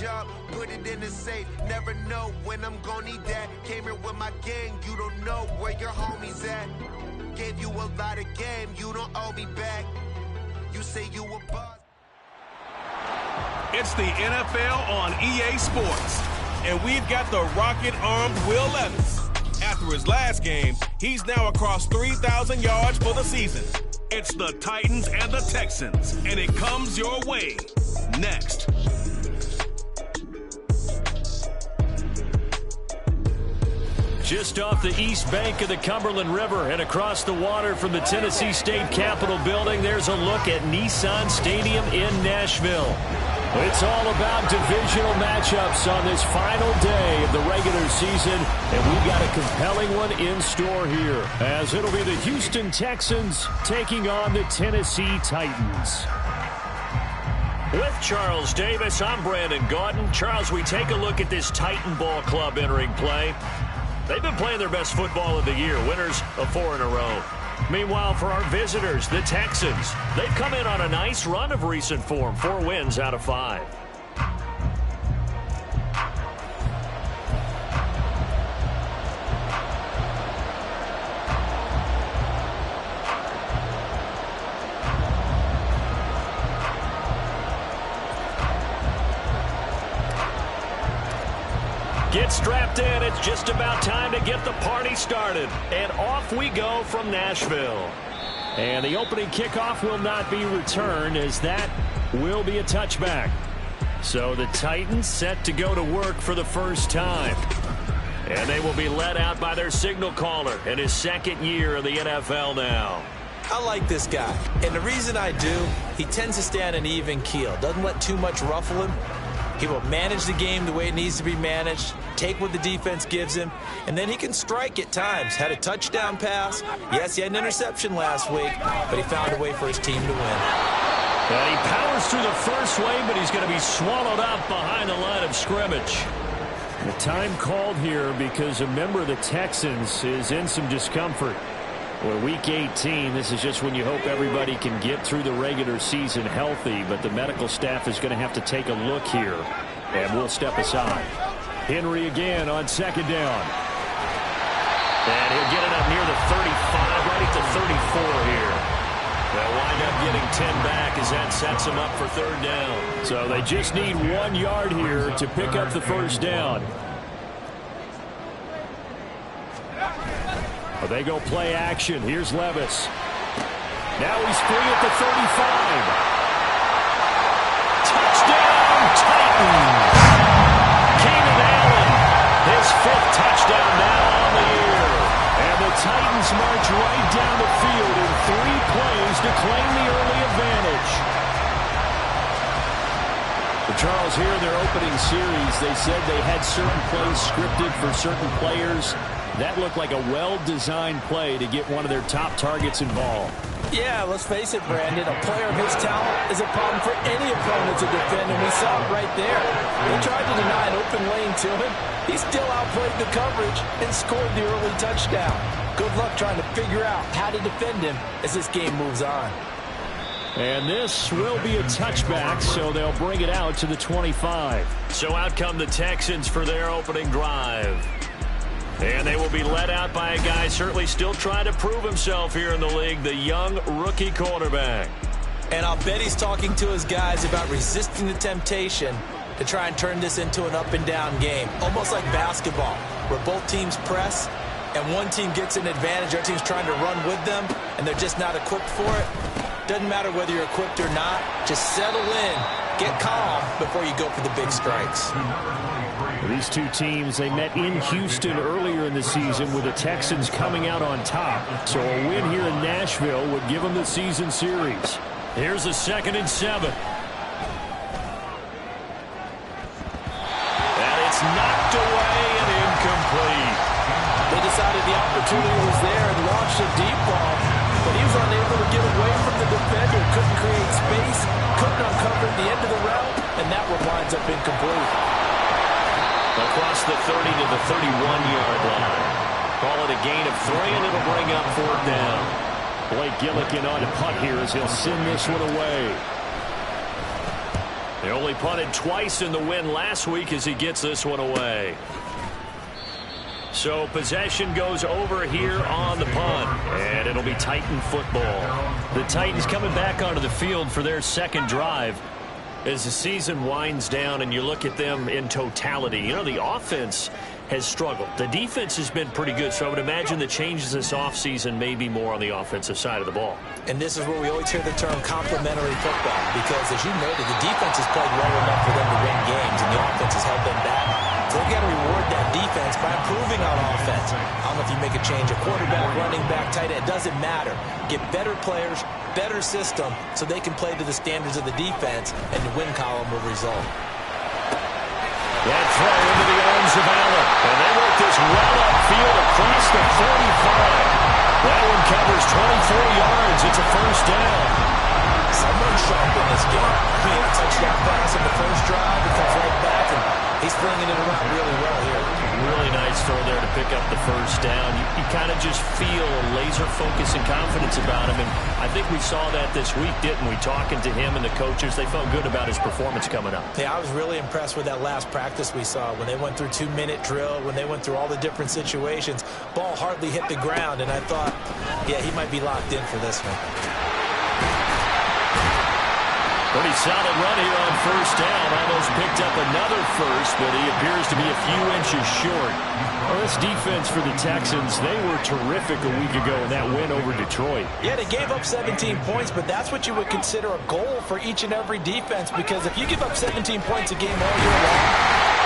job, put it in the safe. Never know when I'm gonna need that. Came here with my gang, you don't know where your homies at. Gave you a lot of game, you don't owe me back. You say you a boss. It's the NFL on EA Sports, and we've got the rocket-armed Will Levis. After his last game, he's now across 3,000 yards for the season. It's the Titans and the Texans, and it comes your way next. Just off the east bank of the Cumberland River and across the water from the Tennessee State Capitol building, there's a look at Nissan Stadium in Nashville. It's all about divisional matchups on this final day of the regular season, and we've got a compelling one in store here, as it'll be the Houston Texans taking on the Tennessee Titans. With Charles Davis, I'm Brandon Gaudin. Charles, we take a look at this Titan Ball Club entering play. They've been playing their best football of the year, winners of 4 in a row. Meanwhile, for our visitors, the Texans, they've come in on a nice run of recent form, 4 wins out of 5. Get strapped in. It's just about time to get the party started. And off we go from Nashville. And the opening kickoff will not be returned, as that will be a touchback. So the Titans set to go to work for the first time. And they will be led out by their signal caller in his 2nd year in the NFL now. I like this guy. And the reason I do, he tends to stay on an even keel. Doesn't let too much ruffle him. He will manage the game the way it needs to be managed, take what the defense gives him, and then he can strike at times. Had a touchdown pass. Yes, he had an interception last week, but he found a way for his team to win. And he powers through the first wave, but he's going to be swallowed up behind the line of scrimmage. The time called here because a member of the Texans is in some discomfort. Well, Week 18, this is just when you hope everybody can get through the regular season healthy, but the medical staff is going to have to take a look here, and we'll step aside. Henry again on 2nd down. And he'll get it up near the 35, right at the 34 here. They'll wind up getting 10 back as that sets them up for 3rd down. So they just need 1 yard here to pick up the first down. They go play action. Here's Levis. Now he's free at the 35. Touchdown, Titans! Keenan Allen, his 5th touchdown now on the year. And the Titans march right down the field in 3 plays to claim the early advantage. But Charles, here in their opening series, they said they had certain plays scripted for certain players. That looked like a well-designed play to get one of their top targets involved. Yeah, let's face it, Brandon. A player of his talent is a problem for any opponent to defend, and we saw it right there. They tried to deny an open lane to him. He still outplayed the coverage and scored the early touchdown. Good luck trying to figure out how to defend him as this game moves on. And this will be a touchback, so they'll bring it out to the 25. So out come the Texans for their opening drive. And they will be led out by a guy certainly still trying to prove himself here in the league, the young rookie quarterback. And I'll bet he's talking to his guys about resisting the temptation to try and turn this into an up-and-down game, almost like basketball, where both teams press and one team gets an advantage, the other team's trying to run with them, and they're just not equipped for it. Doesn't matter whether you're equipped or not. Just settle in, get calm before you go for the big strikes. These two teams, they met in Houston earlier in the season with the Texans coming out on top. So a win here in Nashville would give them the season series. Here's a 2nd and 7. And it's knocked away and incomplete. They decided the opportunity was there and launched a deep ball, but he was unable to get away from the defender, couldn't create space, couldn't uncover at the end of the route, and that one winds up incomplete. Across the 30 to the 31-yard line. Call it a gain of 3, and it'll bring up 4th down. Blake Gillikin on to punt here as he'll send this one away. only punted twice in the win last week as he gets this one away. So possession goes over here on the punt, and it'll be Titan football. The Titans coming back onto the field for their second drive. As the season winds down and you look at them in totality, you know, the offense has struggled. The defense has been pretty good, so I would imagine the changes this offseason may be more on the offensive side of the ball. And this is where we always hear the term complementary football, because as you noted, the defense has played well enough for them to win games, and the offense has held them back. So they've got to reward that defense by improving on offense. I don't know if you make a change, a quarterback, running back, tight end, it doesn't matter. Get better players, better system, so they can play to the standards of the defense, and the win column will result. That throw into the arms of Allen. And they work this well upfield across the 45. That one covers 24 yards. It's a first down. Someone sharp in this game. He had a touchdown pass in the first drive. He comes right back, and he's flinging it around really well here. Really nice throw there to pick up the first down. You kind of just feel a laser focus and confidence about him. And I think we saw that this week, didn't we? Talking to him and the coaches, they felt good about his performance coming up. Yeah, I was really impressed with that last practice we saw when they went through 2-minute drill, when they went through all the different situations. Ball hardly hit the ground, and I thought, yeah, he might be locked in for this one. Pretty solid run here on first down. Almost picked up another first, but he appears to be a few inches short. Well, this defense for the Texans, they were terrific a week ago in that win over Detroit. Yeah, they gave up 17 points, but that's what you would consider a goal for each and every defense, because if you give up 17 points a game all year long,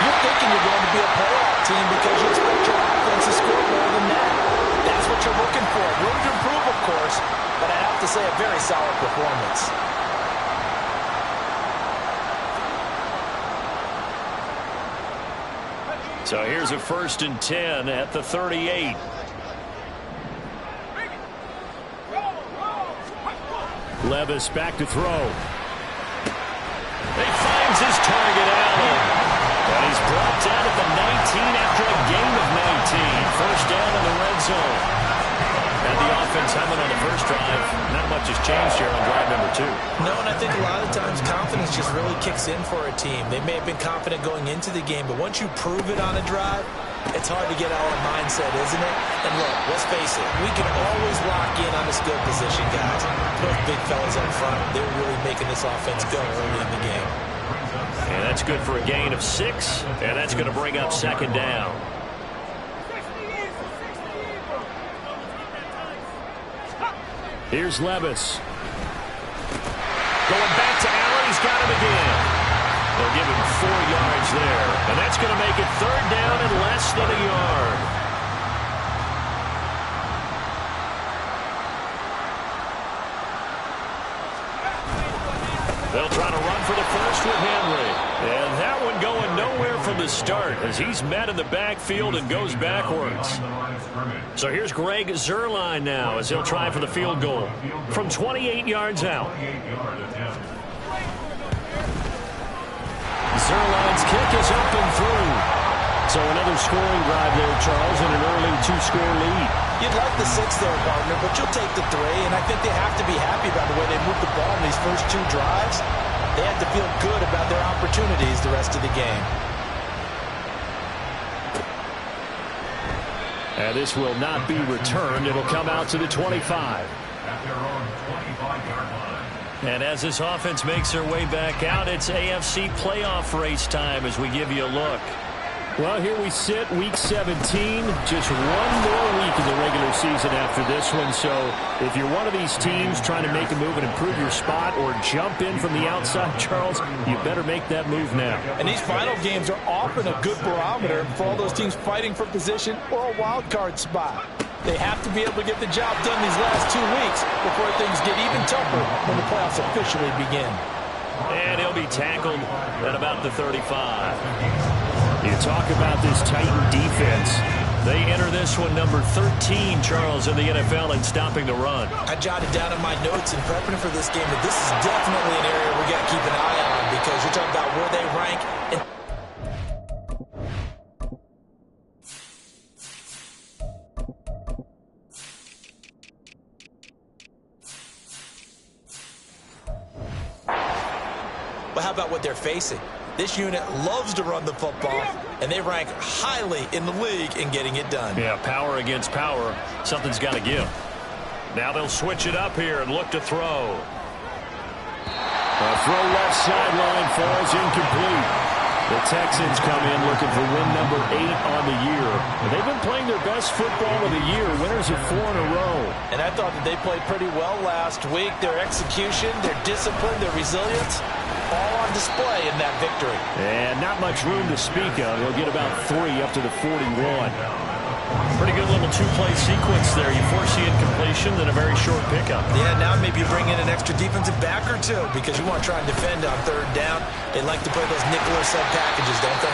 you're thinking you're going to be a playoff team because you expect your offense to score more than that. That's what you're looking for. Room to improve, of course, but I have to say a very solid performance. So here's a 1st and 10 at the 38. Levis back to throw. He finds his target, Allen. And he's brought down at the 19 after a gain of 19. First down in the red zone. And the offense humming on the first drive. Not much has changed here on drive number 2. No, and I think a lot of times confidence just really kicks in for a team. They may have been confident going into the game, but once you prove it on a drive, it's hard to get out of mindset, isn't it? And look, let's face it, we can always lock in on the skill position guys. Those big fellas up front, they're really making this offense go early in the game. And that's good for a gain of 6, and that's going to bring up second down. Here's Levis. Going back to Allen. He's got him again. They'll give him 4 yards there. And that's going to make it third down and less than a yard. They'll try to run for the first with Henry. And that one going nowhere from the start as he's met in the backfield and goes backwards. So here's Greg Zuerlein now as he'll try for the field goal from 28 yards out. Zuerlein's kick is up and through. So another scoring drive there, Charles, and an early 2-score lead. You'd like the 6 there, partner, but you'll take the 3, and I think they have to be happy about the way they moved the ball in these first 2 drives. They had to feel good about their opportunities the rest of the game. And this will not be returned. It'll come out to the 25. And as this offense makes their way back out, it's AFC playoff race time as we give you a look. Well, here we sit, Week 17, just one more week in the regular season after this one. So if you're one of these teams trying to make a move and improve your spot or jump in from the outside, Charles, you better make that move now. And these final games are often a good barometer for all those teams fighting for position or a wild card spot. They have to be able to get the job done these last 2 weeks before things get even tougher when the playoffs officially begin. And he'll be tackled at about the 35. You talk about this Titan defense. They enter this one number 13, Charles, in the NFL in stopping the run. I jotted down in my notes in prepping for this game that this is definitely an area we got to keep an eye on because you're talking about where they rank. Well, how about what they're facing. This unit loves to run the football, and they rank highly in the league in getting it done. Yeah, power against power. Something's got to give. Now they'll switch it up here and look to throw. A throw left sideline falls incomplete. The Texans come in looking for win number 8 on the year. And they've been playing their best football of the year, winners of 4 in a row. And I thought that they played pretty well last week. Their execution, their discipline, their resilience, all on display in that victory. And not much room to speak of. He'll get about 3 up to the 41. Pretty good little two-play sequence there. You force the incompletion, then a very short pickup. Yeah, now maybe you bring in an extra defensive back or two because you want to try and defend on third down. They like to play those nickel or sub packages, don't they?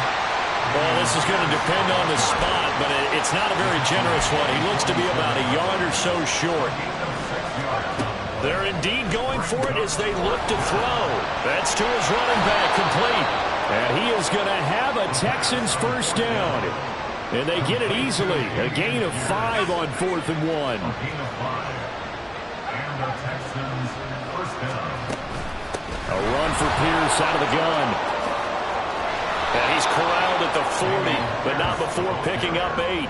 Well, this is going to depend on the spot, but it's not a very generous one. He looks to be about a yard or so short. They're indeed going for it as they look to throw. That's to his running back, complete. And he is going to have a Texans first down. And they get it easily. A gain of 5 on 4th and 1. A run for Pierce out of the gun. And he's corralled at the 40, but not before picking up 8.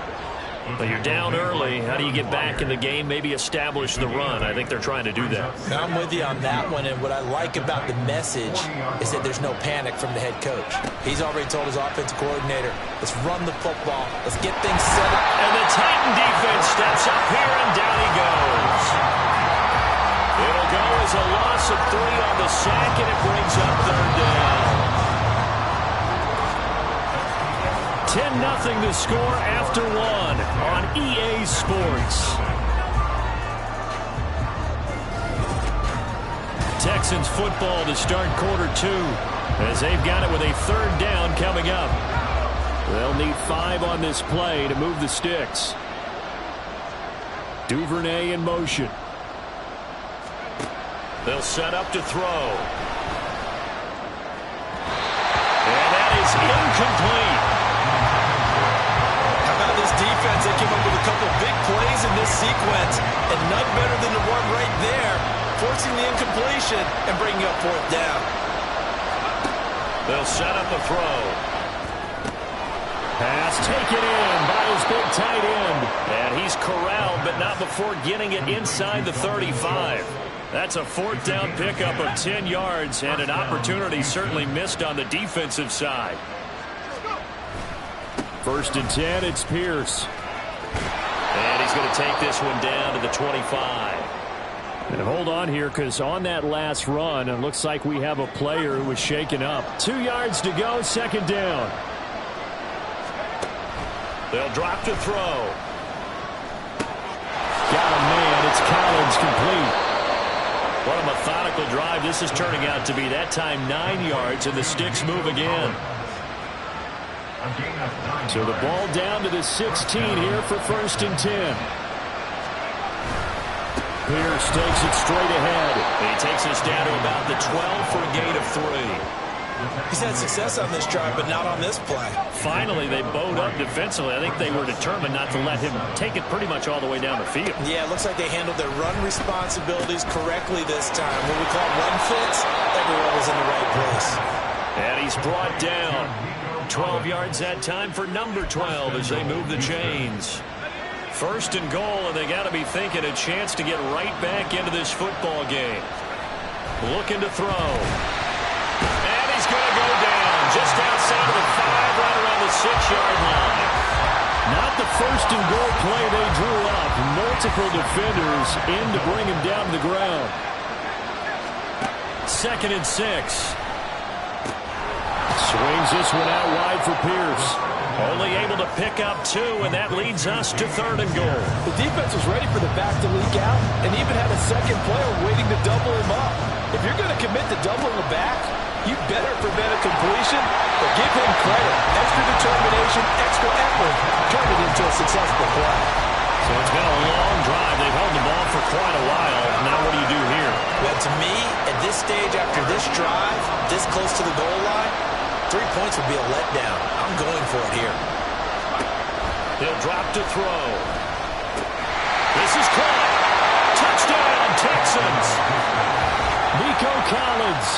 But you're down early. How do you get back in the game? Maybe establish the run. I think they're trying to do that. I'm with you on that one, and what I like about the message is that there's no panic from the head coach. He's already told his offensive coordinator, let's run the football, let's get things set up. And the Titan defense steps up here, and down he goes. It'll go as a loss of 3 on the sack, and it brings up 3rd down. 10-0 the score after 1 on EA Sports. Texans football to start quarter 2 as they've got it with a 3rd down coming up. They'll need 5 on this play to move the sticks. Duvernay in motion. They'll set up to throw. And that is incomplete. Defense, they came up with a couple big plays in this sequence, and none better than the one right there, forcing the incompletion and bringing up 4th down. They'll set up a throw. Pass taken in by his big tight end. And he's corralled, but not before getting it inside the 35. That's a 4th down pickup of 10 yards, and an opportunity certainly missed on the defensive side. 1st and 10, it's Pierce. And he's going to take this one down to the 25. And hold on here, because on that last run, it looks like we have a player who was shaken up. 2 yards to go, 2nd down. They'll drop to throw. Got a man, it's Collins, complete. What a methodical drive this is turning out to be. That time 9 yards, and the sticks move again. So the ball down to the 16 here for 1st and 10. Pierce takes it straight ahead. He takes us down to about the 12 for a gain of 3. He's had success on this drive, but not on this play. Finally, they bowed up defensively. I think they were determined not to let him take it pretty much all the way down the field. Yeah, it looks like they handled their run responsibilities correctly this time. What we call run fits, everyone was in the right place. And he's brought down. 12 yards that time for number 12 as they move the chains. 1st and goal, and they got to be thinking a chance to get right back into this football game. Looking to throw. And he's going to go down just outside of the 5, right around the 6-yard line. Not the 1st and goal play they drew up. Multiple defenders in to bring him down to the ground. 2nd and 6. Swings this one out wide for Pierce. Only able to pick up 2, and that leads us to 3rd and goal. The defense was ready for the back to leak out and even had a second player waiting to double him up. If you're going to commit to doubling the back, you better prevent a completion, but give him credit. Extra determination, extra effort, turned it into a successful play. So it's been a long drive. They've held the ball for quite a while. Now what do you do here? Well, to me, at this stage after this drive, this close to the goal line, 3 points would be a letdown. I'm going for it here. He'll drop to throw. This is caught. Touchdown, Texans. Nico Collins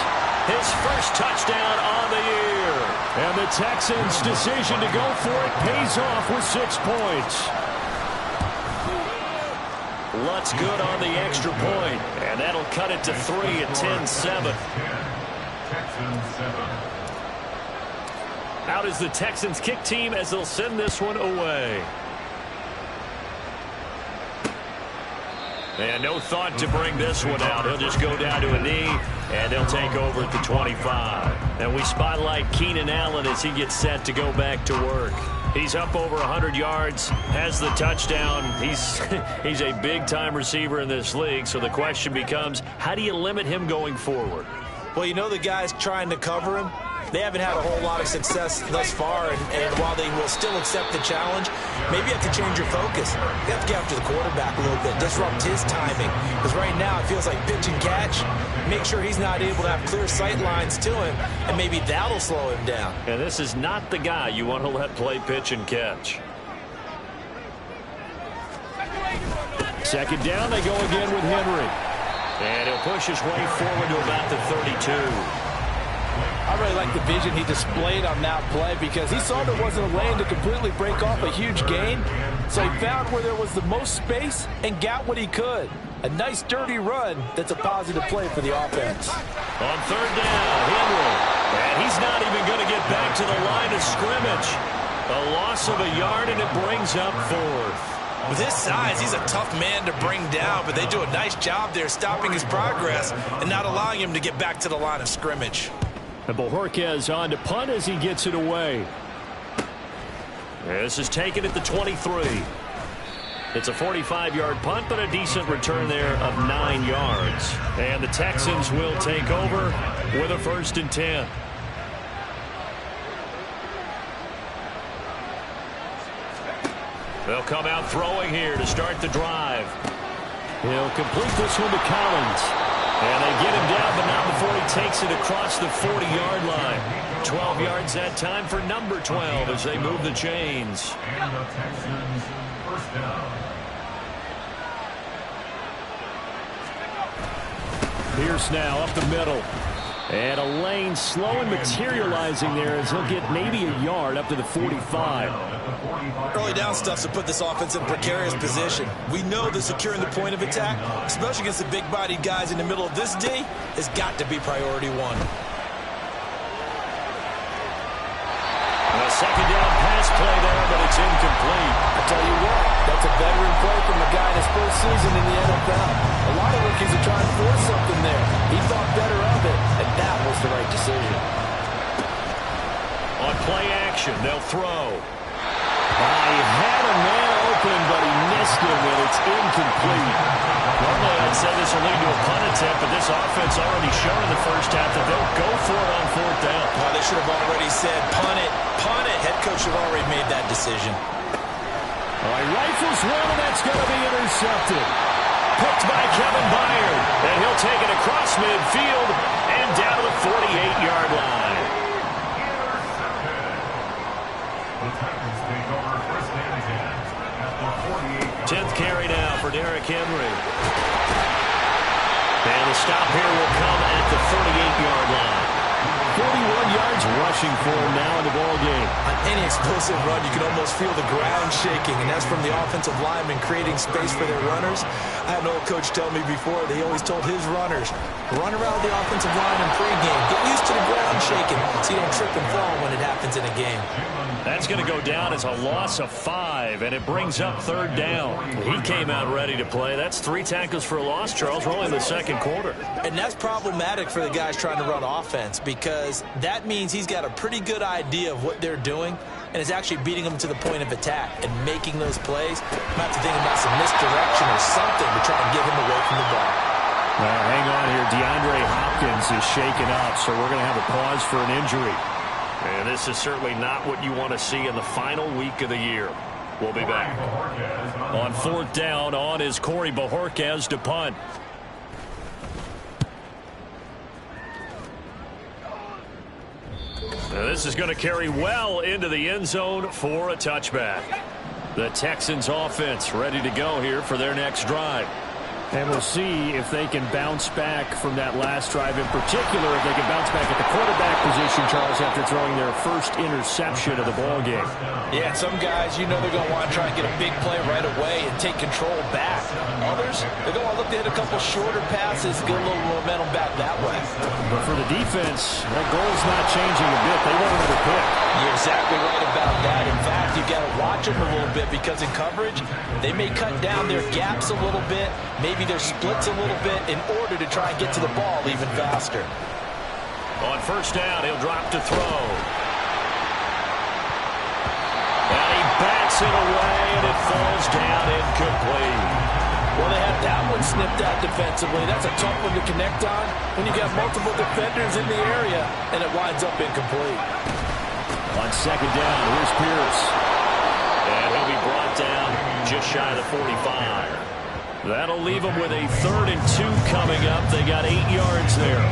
his first touchdown on the year. And the Texans' decision to go for it pays off with 6 points. Lutz good on the extra point, and that'll cut it to 3 at 10-7. Out is the Texans kick team as they'll send this one away. And no thought to bring this one out. He'll just go down to a knee, and they'll take over at the 25. And we spotlight Keenan Allen as he gets set to go back to work. He's up over 100 yards, has the touchdown. He's a big-time receiver in this league, so the question becomes, how do you limit him going forward? Well, you know the guys trying to cover him. They haven't had a whole lot of success thus far, and while they will still accept the challenge, maybe you have to change your focus. You have to get after the quarterback a little bit, disrupt his timing. Because right now it feels like pitch and catch. Make sure he's not able to have clear sight lines to him, and maybe that'll slow him down. And this is not the guy you want to let play pitch and catch. Second down, they go again with Henry. And he'll push his way forward to about the 32. I really like the vision he displayed on that play because he saw there wasn't a lane to completely break off a huge gain. So he found where there was the most space and got what he could. A nice, dirty run that's a positive play for the offense. On third down, Henry. And he's not even going to get back to the line of scrimmage. A loss of a yard, and it brings up 4th. With his size, he's a tough man to bring down, but they do a nice job there stopping his progress and not allowing him to get back to the line of scrimmage. And Bojorquez on to punt as he gets it away. This is taken at the 23. It's a 45-yard punt, but a decent return there of 9 yards. And the Texans will take over with a 1st and 10. They'll come out throwing here to start the drive. He'll complete this one to Collins. And they get him down, but not before he takes it across the 40-yard line. 12 yards that time for number 12 as they move the chains. And the Texans first down. Pierce now up the middle. And a lane slow and materializing there as he'll get maybe a yard up to the 45. Early down stuff to put this offense in precarious position. We know that securing the point of attack, especially against the big-bodied guys in the middle of this D, has got to be priority 1. A second down pass play there, but it's incomplete. I tell you what, that's a veteran play from a guy in his first season in the NFL. A lot of rookies are trying to force something there. He thought better of it, and that was the right decision. On play action, they'll throw. He had a man open, but he missed him, and it's incomplete. Normally, I'd say this will lead to a punt attempt, but this offense already shown in the first half that they'll go for it on 4th down. Well, they should have already said, punt it, punt it. Head coach should have already made that decision. All right, rifles one, and that's going to be intercepted. Picked by Kevin Byard, and he'll take it across midfield and down to the 48-yard line. The Titans take over first and 10 at the 48. 10th carry now for Derrick Henry. And the stop here will come at the 38-yard line. 41 yards rushing for him now in the ball game. On any explosive run, you can almost feel the ground shaking, and that's from the offensive linemen creating space for their runners. I had an old coach tell me before that he always told his runners, run around the offensive line in pregame. Get used to the ground shaking so you don't trip and fall when it happens in a game. That's going to go down as a loss of 5, and it brings up 3rd down. He came out ready to play. That's 3 tackles for a loss, Charles. We're only in the 2nd quarter. And that's problematic for the guys trying to run offense because that means he's got a pretty good idea of what they're doing and is actually beating them to the point of attack and making those plays. Might have to think about some misdirection or something to try and get him away from the ball. Hang on here. DeAndre Hopkins is shaken up, so we're going to have a pause for an injury. And this is certainly not what you want to see in the final week of the year. We'll be back. On 4th down, on is Corey Bojorquez to punt. Now this is going to carry well into the end zone for a touchback. The Texans offense ready to go here for their next drive. And we'll see if they can bounce back from that last drive, in particular if they can bounce back at the quarterback position, Charles, after throwing their first interception of the ball game. Yeah, some guys, you know they're going to want to try and get a big play right away and take control back. Others, they're going to want to look to hit a couple shorter passes, get a little momentum back that way. But for the defense, that goal's not changing a bit. They want another pick. You're exactly right about that. In fact, you've got to watch them a little bit because in coverage, they may cut down their gaps a little bit, maybe their splits a little bit in order to try and get to the ball even faster. On first down, he'll drop to throw. And he bats it away, and it falls down incomplete. Well, they had that one snipped out defensively. That's a tough one to connect on when you got multiple defenders in the area, and it winds up incomplete. On second down, here's Pierce. And he'll be brought down just shy of the 45. That'll leave them with a 3rd and 2 coming up. They got 8 yards there.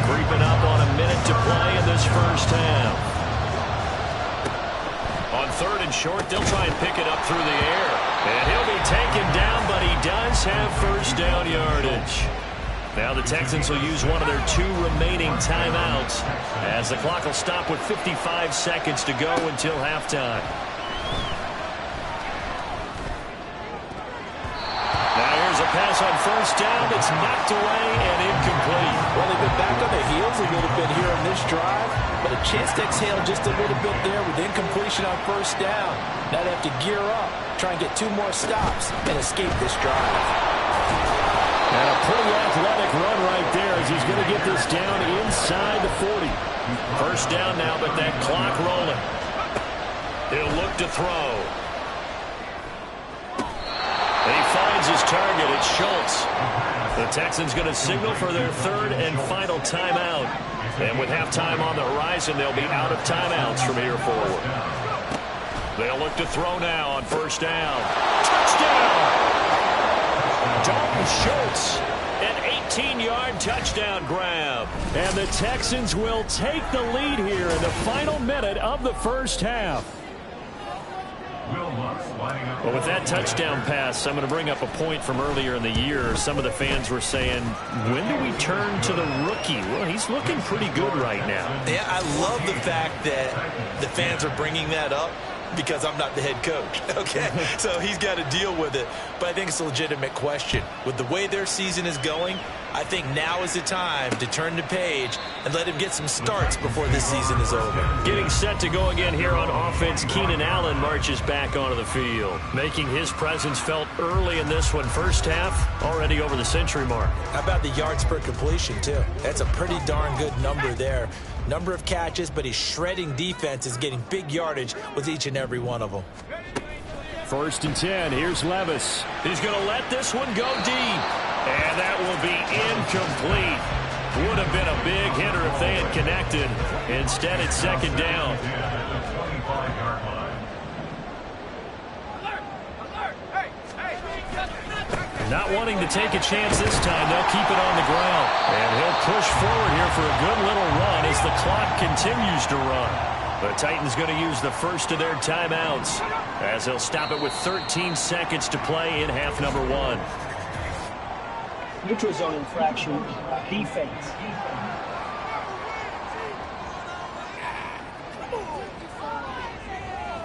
Creeping up on a minute to play in this first half. On 3rd and short, they'll try and pick it up through the air. And he'll be taken down, but he does have first down yardage. Now the Texans will use one of their 2 remaining timeouts as the clock will stop with 55 seconds to go until halftime. Now here's a pass on first down that's knocked away and incomplete. Well, they've been back on their heels a little bit here on this drive, but a chance to exhale just a little bit there with incompletion on first down. Now they have to gear up, try and get 2 more stops and escape this drive. And a pretty athletic run right there as he's going to get this down inside the 40. First down now, but that clock rolling. He'll look to throw. He finds his target. It's Schultz. The Texans going to signal for their 3rd and final timeout. And with halftime on the horizon, they'll be out of timeouts from here forward. They'll look to throw now on first down. Touchdown! Dalton Schultz, an 18-yard touchdown grab. And the Texans will take the lead here in the final minute of the first half. Well, with that touchdown pass, I'm going to bring up a point from earlier in the year. Some of the fans were saying, when do we turn to the rookie? Well, he's looking pretty good right now. Yeah, I love the fact that the fans are bringing that up because I'm not the head coach, okay? So he's got to deal with it. But I think it's a legitimate question. With the way their season is going, I think now is the time to turn the page and let him get some starts before this season is over. Getting set to go again here on offense, Keenan Allen marches back onto the field, making his presence felt early in this one. First half, already over the century mark. How about the yards per completion, too? That's a pretty darn good number there. Number of catches, but his shredding defense is getting big yardage with each and every one of them. 1st and 10. Here's Levis. He's going to let this one go deep. And that will be incomplete. Would have been a big hitter if they had connected. Instead, it's second down. Not wanting to take a chance this time, they'll keep it on the ground. And he'll push forward here for a good little run as the clock continues to run. The Titans going to use the first of their timeouts as they'll stop it with 13 seconds to play in half number 1. Neutral zone infraction, defense.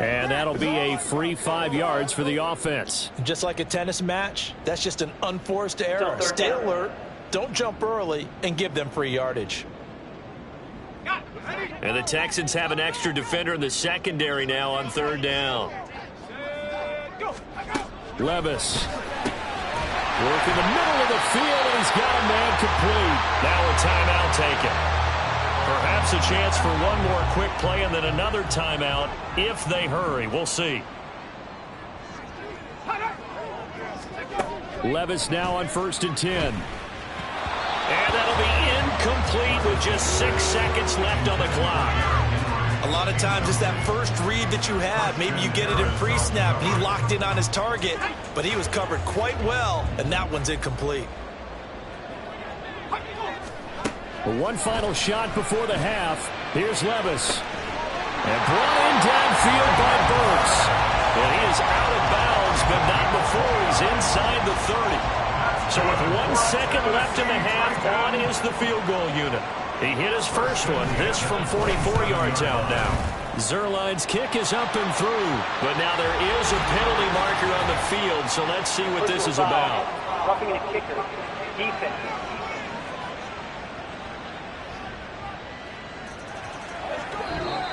And that'll be a free 5 yards for the offense. Just like a tennis match, that's just an unforced error. Stay alert, don't jump early, and give them free yardage. And the Texans have an extra defender in the secondary now on 3rd down. Levis. Work in the middle of the field, and he's got a man complete. Now a timeout taken. Perhaps a chance for one more quick play and then another timeout if they hurry. We'll see. Levis now on 1st and 10. And that'll be incomplete with just 6 seconds left on the clock. A lot of times it's that first read that you have. Maybe you get it in pre-snap, and he locked in on his target, but he was covered quite well, and that one's incomplete. One final shot before the half. Here's Levis. And brought in downfield by Burks. And he is out of bounds, but not before he's inside the 30. So with 1 second left in the half, on is the field goal unit. He hit his first one, this from 44 yards out now. Zerline's kick is up and through, but now there is a penalty marker on the field, so let's see what this is about. Roughing a kicker. Defense.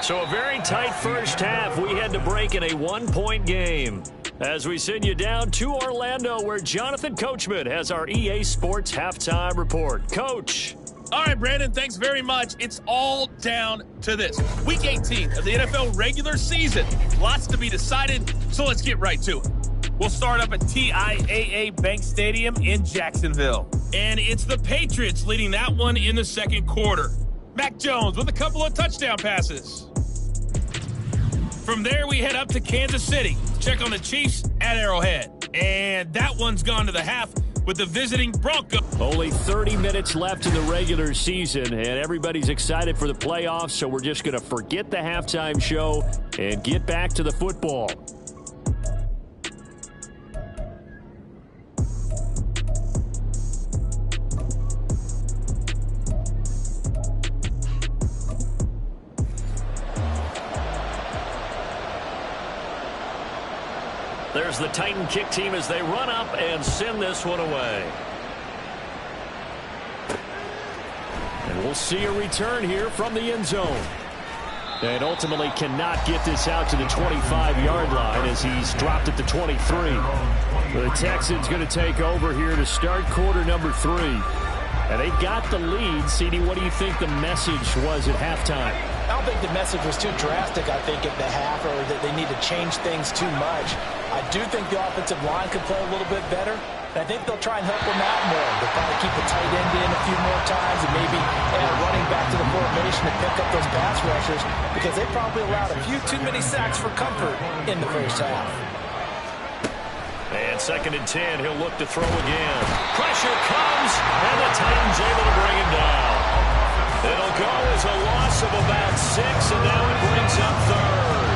So a very tight first half. We had to break in a 1-point game. As we send you down to Orlando, where Jonathan Coachman has our EA Sports halftime report. Coach. All right, Brandon, thanks very much. It's all down to this. Week 18 of the NFL regular season. Lots to be decided, so let's get right to it. We'll start up at TIAA Bank Stadium in Jacksonville. And it's the Patriots leading that one in the second quarter. Mac Jones with a couple of touchdown passes. From there, we head up to Kansas City. Check on the Chiefs at Arrowhead. And that one's gone to the half with the visiting Broncos. Only 30 minutes left in the regular season, and everybody's excited for the playoffs, so we're just going to forget the halftime show and get back to the football. There's the Titan kick team as they run up and send this one away. And we'll see a return here from the end zone. And ultimately cannot get this out to the 25-yard line as he's dropped at the 23. The Texans going to take over here to start quarter number 3. And they got the lead. CD, what do you think the message was at halftime? I don't think the message was too drastic, I think, at the half, or that they need to change things too much. I do think the offensive line could play a little bit better, and I think they'll try and help them out more. They'll probably keep the tight end in a few more times and maybe add running back to the formation to pick up those pass rushers, because they probably allowed a few too many sacks for comfort in the first half. And 2nd and 10, he'll look to throw again. Pressure comes, and the Titans able to bring him down. It'll go as a loss of about 6, and now it brings up 3rd.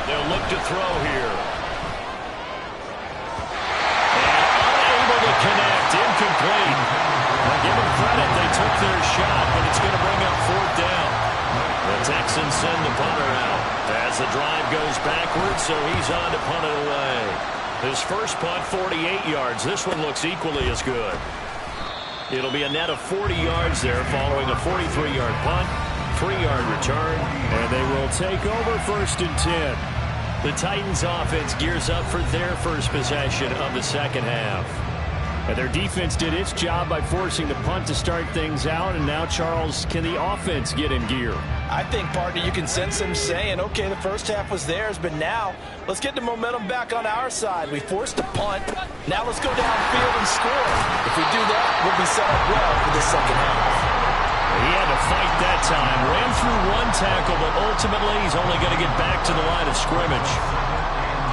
They'll look to throw here. And unable to connect, incomplete. Now give them credit, they took their shot, but it's going to bring up 4th down. The Texans send the punter out as the drive goes backwards, so he's on to punt it away. His first punt, 48 yards. This one looks equally as good. It'll be a net of 40 yards there following a 43-yard punt, 3-yard return, and they will take over 1st and 10. The Titans offense gears up for their first possession of the second half. And their defense did its job by forcing the punt to start things out, and now, Charles, can the offense get in gear? I think, partner, you can sense them saying, okay, the first half was theirs, but now let's get the momentum back on our side. We forced a punt. Now let's go downfield and score. If we do that, we'll be set up well for the second half. He had to fight that time. Ran through one tackle, but ultimately he's only going to get back to the line of scrimmage.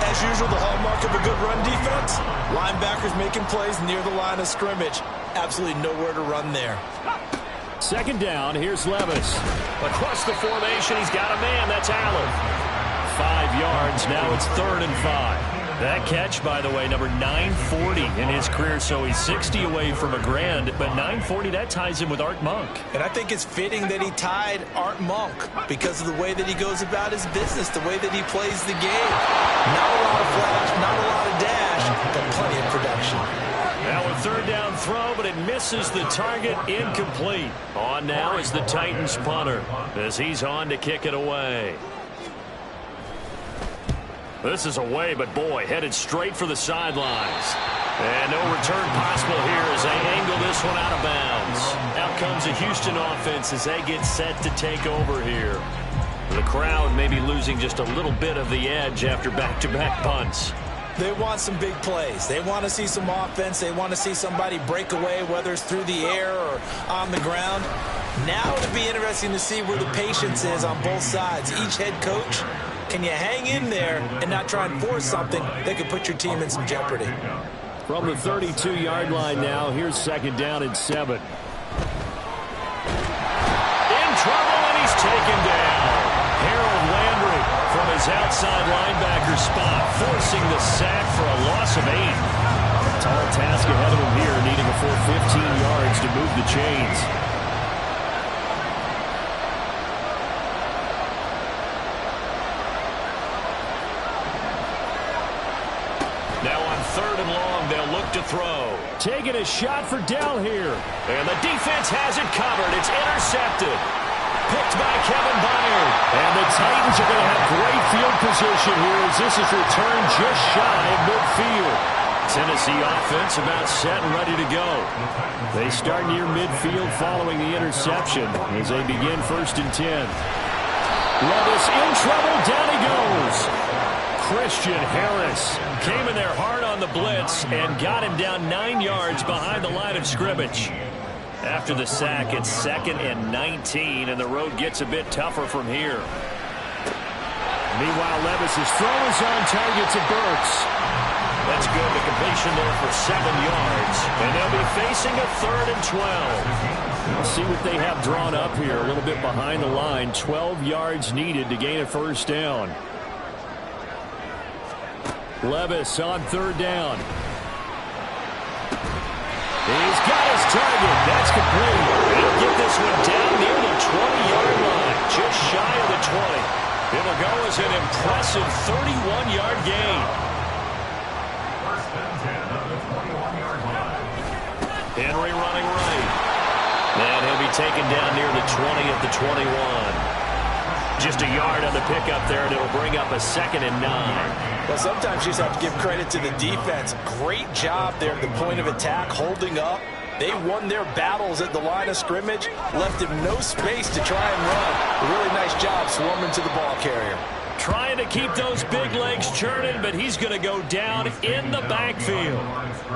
As usual, the hallmark of a good run defense, linebackers making plays near the line of scrimmage. Absolutely nowhere to run there. 2nd down, here's Levis. Across the formation, he's got a man, that's Allen. 5 yards, now it's 3rd and 5. That catch, by the way, number 940 in his career, so he's 60 away from a grand, but 940, that ties him with Art Monk. And I think it's fitting that he tied Art Monk because of the way that he goes about his business, the way that he plays the game. Not a lot of flash, not a lot of dash, but plenty of production. Now a 3rd down throw, but it misses the target, incomplete. On now is the Titans punter as he's on to kick it away. This is away, but boy, headed straight for the sidelines. And no return possible here as they angle this one out of bounds. Out comes the Houston offense as they get set to take over here. The crowd may be losing just a little bit of the edge after back-to-back punts. They want some big plays. They want to see some offense. They want to see somebody break away, whether it's through the air or on the ground. Now it'll be interesting to see where the patience is on both sides. Each head coach, can you hang in there and not try and force something that could put your team in some jeopardy? From the 32-yard line now, here's 2nd down and 7. In trouble, and he's taken down. Harold Landry from his his outside linebacker spot, forcing the sack for a loss of 8. Tall task ahead of him here, needing a full 15 yards to move the chains. Now on 3rd and long, they'll look to throw. Taking a shot for Dell here. And the defense has it covered. It's intercepted. Picked by Kevin Byard. And the Titans are going to have great field position here as this is returned just shy of midfield. Tennessee offense about set and ready to go. They start near midfield following the interception as they begin 1st and 10. Levis in trouble. Down he goes. Christian Harris came in there hard on the blitz and got him down 9 yards behind the line of scrimmage. After the sack, it's 2nd and 19, and the road gets a bit tougher from here. Meanwhile, Levis's throw is on target to Burks. That's good. The completion there for 7 yards, and they'll be facing a 3rd and 12. Let's see what they have drawn up here. A little bit behind the line. 12 yards needed to gain a 1st down. Levis on 3rd down. He's got his target. That's complete. He'll get this one down near the 20-yard line, just shy of the 20. It'll go as an impressive 31-yard gain. 1st and 10 on the 21-yard line. Henry running right. And he'll be taken down near the 20 at the 21. Just a yard on the pickup there, and it'll bring up a 2nd and 9. Well, sometimes you just have to give credit to the defense. Great job there at the point of attack, holding up. They won their battles at the line of scrimmage, left him no space to try and run. A really nice job swarming to the ball carrier. Trying to keep those big legs churning, but he's going to go down in the backfield.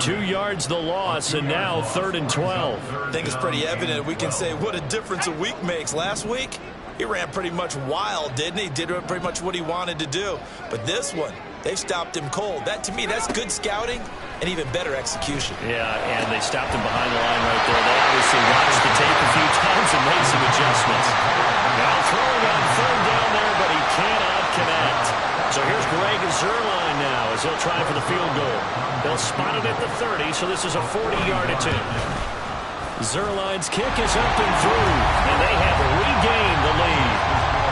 2 yards the loss, and now 3rd and 12. I think it's pretty evident. We can say what a difference a week makes. Last week, he ran pretty much wild, didn't he? Did pretty much what he wanted to do. But this one, they stopped him cold. That, to me, that's good scouting and even better execution. Yeah, and they stopped him behind the line right there. They obviously watched the tape a few times and made some adjustments. Now throwing on 3rd down there, but he cannot connect. So here's Greg Zuerlein now as he'll try for the field goal. They'll spot it at the 30, so this is a 40-yard attempt. Zuerlein's kick is up and through, and they have regained the lead.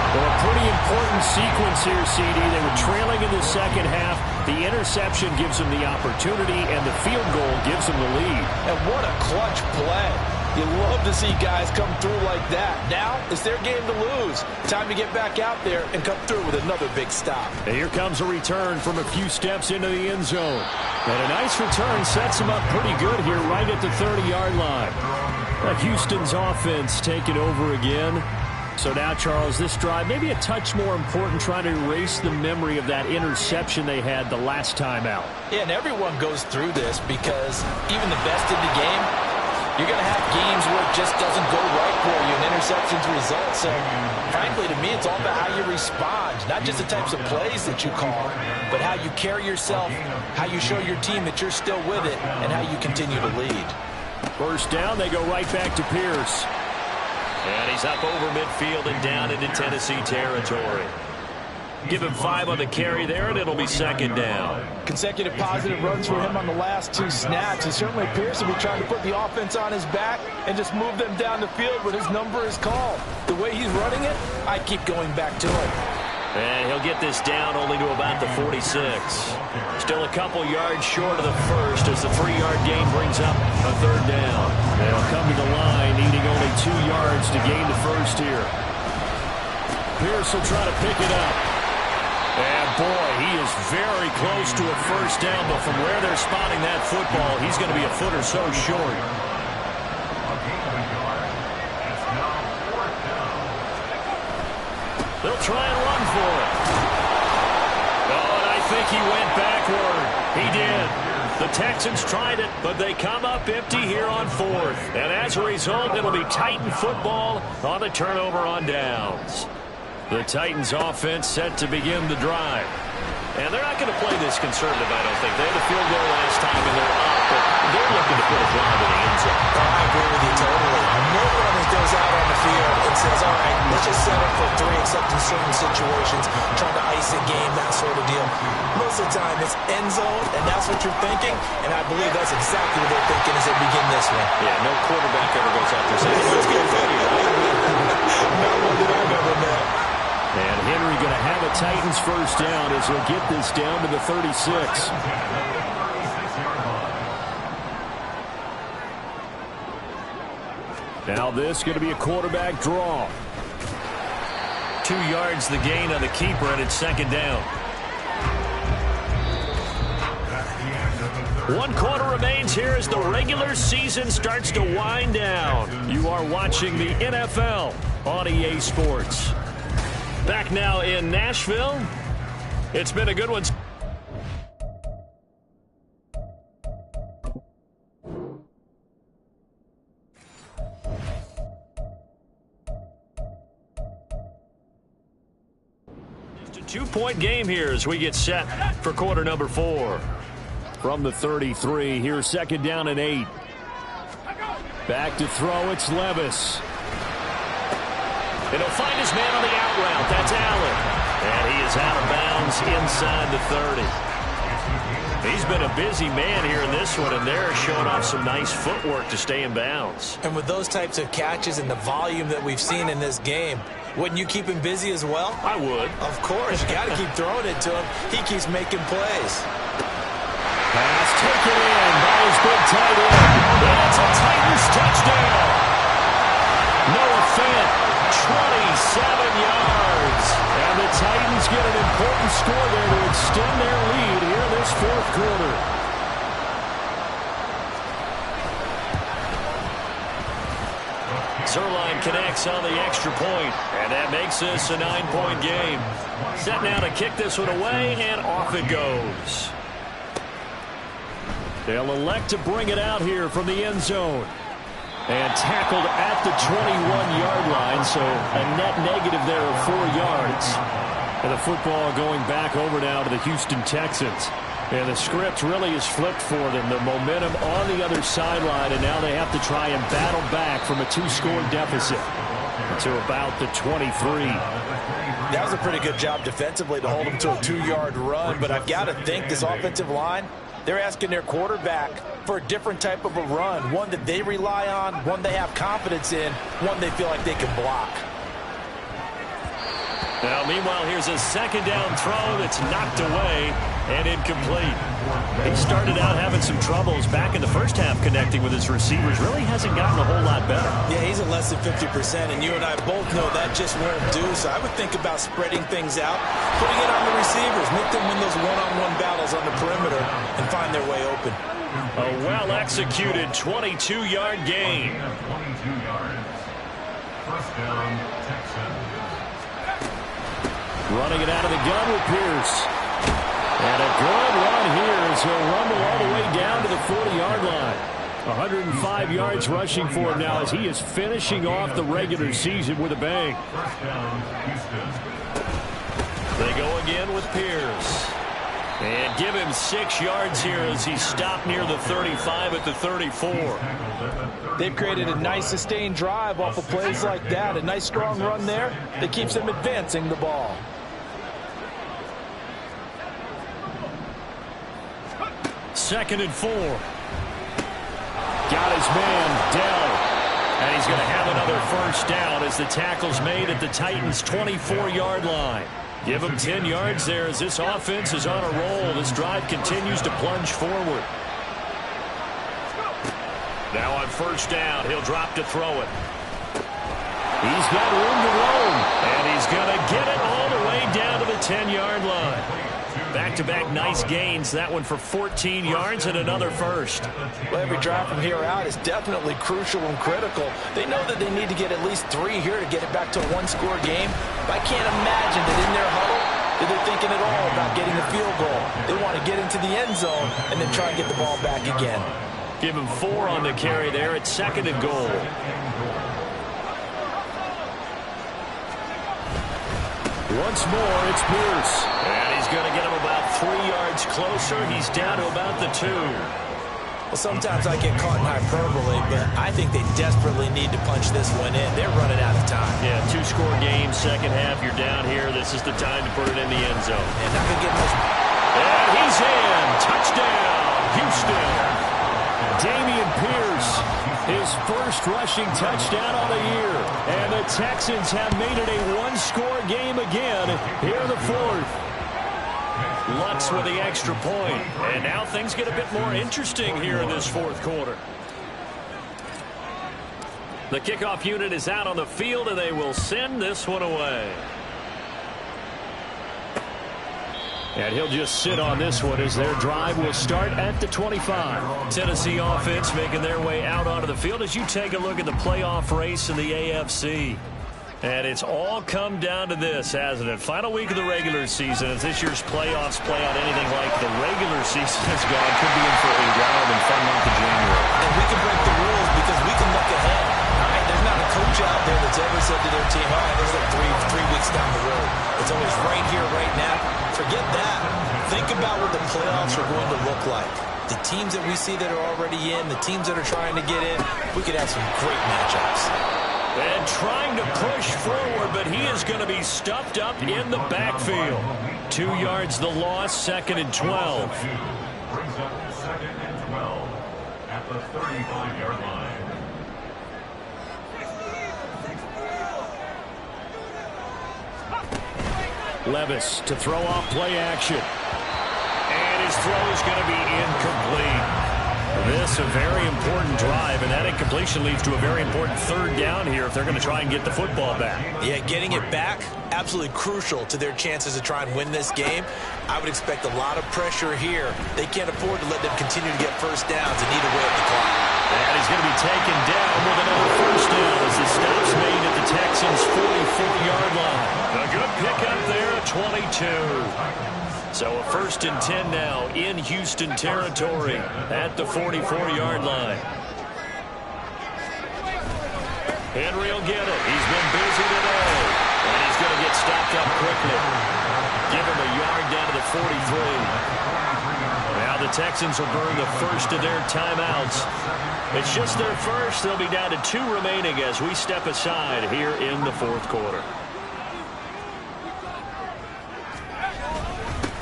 Well, a pretty important sequence here, CD. They were trailing in the 2nd half. The interception gives them the opportunity, and the field goal gives them the lead. And what a clutch play. You love to see guys come through like that. Now it's their game to lose. Time to get back out there and come through with another big stop. And here comes a return from a few steps into the end zone. And a nice return sets him up pretty good here right at the 30-yard line. Houston's offense taking over again. So now, Charles, this drive maybe a touch more important, trying to erase the memory of that interception they had the last time out. Yeah, and everyone goes through this because even the best in the game, you're going to have games where it just doesn't go right for you and interceptions result. So, frankly, to me, it's all about how you respond, not just the types of plays that you call, but how you carry yourself, how you show your team that you're still with it, and how you continue to lead. 1st down, they go right back to Pierce. And he's up over midfield and down into Tennessee territory. Give him 5 on the carry there, and it'll be 2nd down. Consecutive positive runs for him on the last 2 snaps. And certainly Pierce will be trying to put the offense on his back and just move them down the field when his number is called. The way he's running it, I keep going back to him. And he'll get this down only to about the 46. Still a couple yards short of the first as the 3-yard gain brings up a 3rd down. They'll come to the line, needing only 2 yards to gain the first here. Pierce will try to pick it up. And boy, he is very close to a 1st down, but from where they're spotting that football, he's going to be a foot or so short. They'll try and run for it. Oh, and I think he went backward. He did. The Texans tried it, but they come up empty here on 4th. And as a result, it'll be Titan football on the turnover on downs. The Titans offense set to begin the drive. And they're not going to play this conservative, I don't think. They had a field goal last time, and they're up, but they're looking to put a drive in the end zone. I agree with you totally. No one goes out on the field and says, all right, let's a setup for 3 except in certain situations, trying to ice a game, that sort of deal. Most of the time, it's end zone, and that's what you're thinking, and I believe that's exactly what they're thinking as they begin this one. Yeah, no quarterback ever goes out there saying, let's get video. Not one that I've ever met. And Henry going to have a Titans first down as he'll get this down to the 36. Now this going to be a quarterback draw. 2 yards the gain on the keeper, and it's second down. 1 quarter remains here as the regular season starts to wind down. You are watching the NFL on EA Sports. Back now in Nashville. It's been a good one. Just a 2-point game here as we get set for quarter number 4. From the 33, here's second down and 8. Back to throw, it's Levis. And he'll find his man on the out route. That's Allen. And he is out of bounds inside the 30. He's been a busy man here in this one, and they're showing off some nice footwork to stay in bounds. And with those types of catches and the volume that we've seen in this game, wouldn't you keep him busy as well? I would. Of course. You got to keep throwing it to him. He keeps making plays. Pass taken in by his big tight end. That's a Titans touchdown. Noah Fant, 27 yards. And the Titans get an important score there to extend their lead here in this 4th quarter. Zerline connects on the extra point, and that makes this a 9-point game. Set now to kick this one away, and off it goes. They'll elect to bring it out here from the end zone. And tackled at the 21-yard line, so a net negative there of 4 yards. And the football going back over now to the Houston Texans. And the script really is flipped for them. The momentum on the other sideline, and now they have to try and battle back from a 2-score deficit to about the 23. That was a pretty good job defensively to hold them to a 2-yard run, but I've got to think this offensive line, they're asking their quarterback for a different type of a run, one that they rely on, one they have confidence in, one they feel like they can block. Now, meanwhile, here's a second down throw that's knocked away and incomplete. He started out having some troubles back in the first half connecting with his receivers. Really hasn't gotten a whole lot better. Yeah, he's at less than 50%, and you and I both know that just won't do. So I would think about spreading things out, putting it on the receivers, make them win those one-on-one battles on the perimeter and find their way open. A well-executed 22-yard gain. 22 yards. First down, Texans. Running it out of the gun with Pierce. And a good run here as he'll rumble all the way down to the 40-yard line. 105 yards rushing for him now as he is finishing off the regular season with a bang. First down, Houston. They go again with Pierce. And give him 6 yards here as he stopped near the 35 at the 34. They've created a nice sustained drive off of plays like that. A nice strong run there that keeps them advancing the ball. Second and 4. Got his man, Dell. And he's going to have another first down as the tackle's made at the Titans' 24-yard line. Give him 10 yards there as this offense is on a roll. This drive continues to plunge forward. Now on first down, he'll drop to throw it. He's got room to roam, and he's going to get it all the way down to the 10-yard line. Back-to-back nice gains, that one for 14 yards and another first. Well, every drive from here out is definitely crucial and critical. They know that they need to get at least 3 here to get it back to a one-score game. But I can't imagine that in their huddle that they're thinking at all about getting a field goal. They want to get into the end zone and then try and get the ball back again. Give him 4 on the carry there at second and goal. Once more, it's Pierce. And he's going to get him about 3 yards closer. He's down to about the 2. Well, sometimes I get caught in hyperbole, but I think they desperately need to punch this one in. They're running out of time. Yeah, 2-score game second half. You're down here. This is the time to put it in the end zone. And not going to get much. And he's in. Touchdown, Houston. Dameon Pierce, his first rushing touchdown on the year. And the Texans have made it a one-score game again here in the fourth. Lutz with the extra point. And now things get a bit more interesting here in this fourth quarter. The kickoff unit is out on the field, and they will send this one away. And he'll just sit on this one as their drive will start at the 25. Tennessee offense making their way out onto the field as you take a look at the playoff race in the AFC. And it's all come down to this, hasn't it? Final week of the regular season. As this year's playoffs play out anything like the regular season has gone, could be in for a wild and fun month of January. And we can break the rules because we can look ahead. All right, there's not a coach out there that's ever said to their team, all right, there's like three weeks down the road. It's always right here, right now. Forget that. Think about what the playoffs are going to look like. The teams that we see that are already in, the teams that are trying to get in, we could have some great matchups. And trying to push forward, but he is going to be stuffed up in the backfield. 2 yards the loss, 2nd and 12. Brings up 2nd and 12 at the 35-yard line. Levis to throw off play action. And his throw is going to be incomplete. This a very important drive, and that incompletion leads to a very important third down here if they're going to try and get the football back. Yeah, getting it back, absolutely crucial to their chances to try and win this game. I would expect a lot of pressure here. They can't afford to let them continue to get first downs and eat away at the clock. And he's going to be taken down with another first down as the stop's made at the Texans' 44-yard line. A good pickup there at 22. So a 1st and 10 now in Houston territory at the 44-yard line. Henry will get it. He's been busy today. And he's going to get stopped up quickly. Give him a yard down to the 43. Now the Texans will burn the first of their timeouts. It's just their first. They'll be down to 2 remaining as we step aside here in the fourth quarter.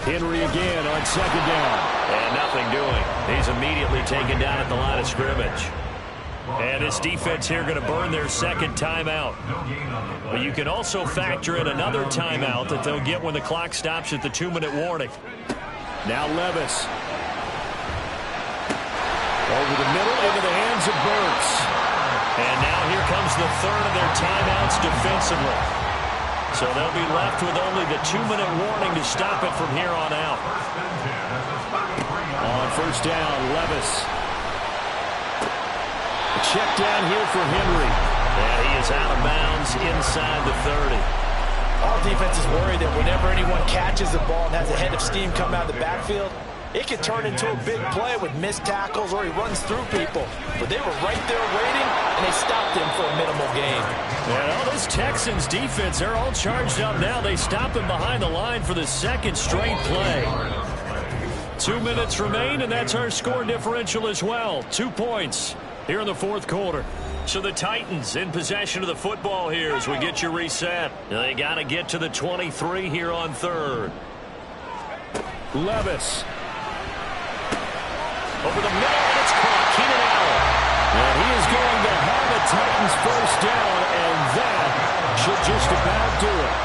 Henry again on 2nd down. And nothing doing. He's immediately taken down at the line of scrimmage. And this defense here going to burn their 2nd timeout. But you can also factor in another timeout that they'll get when the clock stops at the 2-minute warning. Now Levis. Over the middle into the hands of Burks. And now here comes the 3rd of their timeouts defensively. So they'll be left with only the 2-minute warning to stop it from here on out. On 1st down, Levis. A check down here for Henry. And he is out of bounds inside the 30. All defenses worry that whenever anyone catches the ball and has a head of steam come out of the backfield, it could turn into a big play with missed tackles or he runs through people. But they were right there waiting, and they stopped him for a minimal gain. Well, this Texans defense, they're all charged up now. They stop him behind the line for the 2nd straight play. 2 minutes remain, and that's our score differential as well. 2 points here in the fourth quarter. So the Titans in possession of the football here as we get you reset. They got to get to the 23 here on 3rd. Levis. Over the middle, and it's caught. Keenan Allen. And he is going to have the Titans first down, and that should just about do it.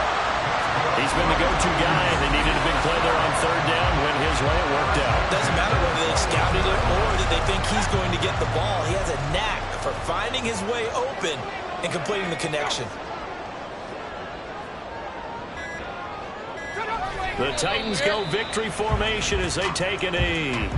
He's been the go-to guy. They needed a big play there on 3rd down. Went his way. It worked out. Doesn't matter whether they scouted it or that they think he's going to get the ball. He has a knack for finding his way open and completing the connection. The Titans go victory formation as they take a knee.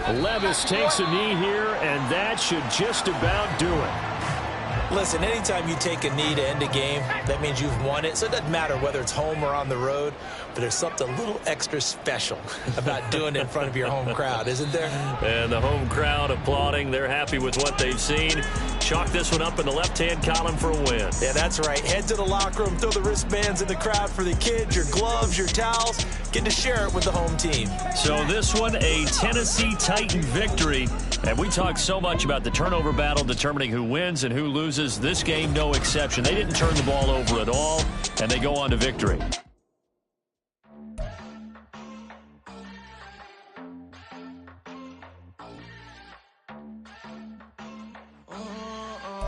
Levis takes a knee here, and that should just about do it. Listen, anytime you take a knee to end a game, that means you've won it. So it doesn't matter whether it's home or on the road, but there's something a little extra special about doing it in front of your home crowd, isn't there? And the home crowd applauding. They're happy with what they've seen. chalk this one up in the left-hand column for a win. Yeah, that's right. Head to the locker room, throw the wristbands in the crowd for the kids, your gloves, your towels. Get to share it with the home team. So this one, a Tennessee Titan victory. And we talk so much about the turnover battle determining who wins and who loses. This game, no exception. They didn't turn the ball over at all, and they go on to victory.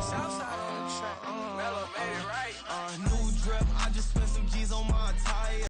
Southside.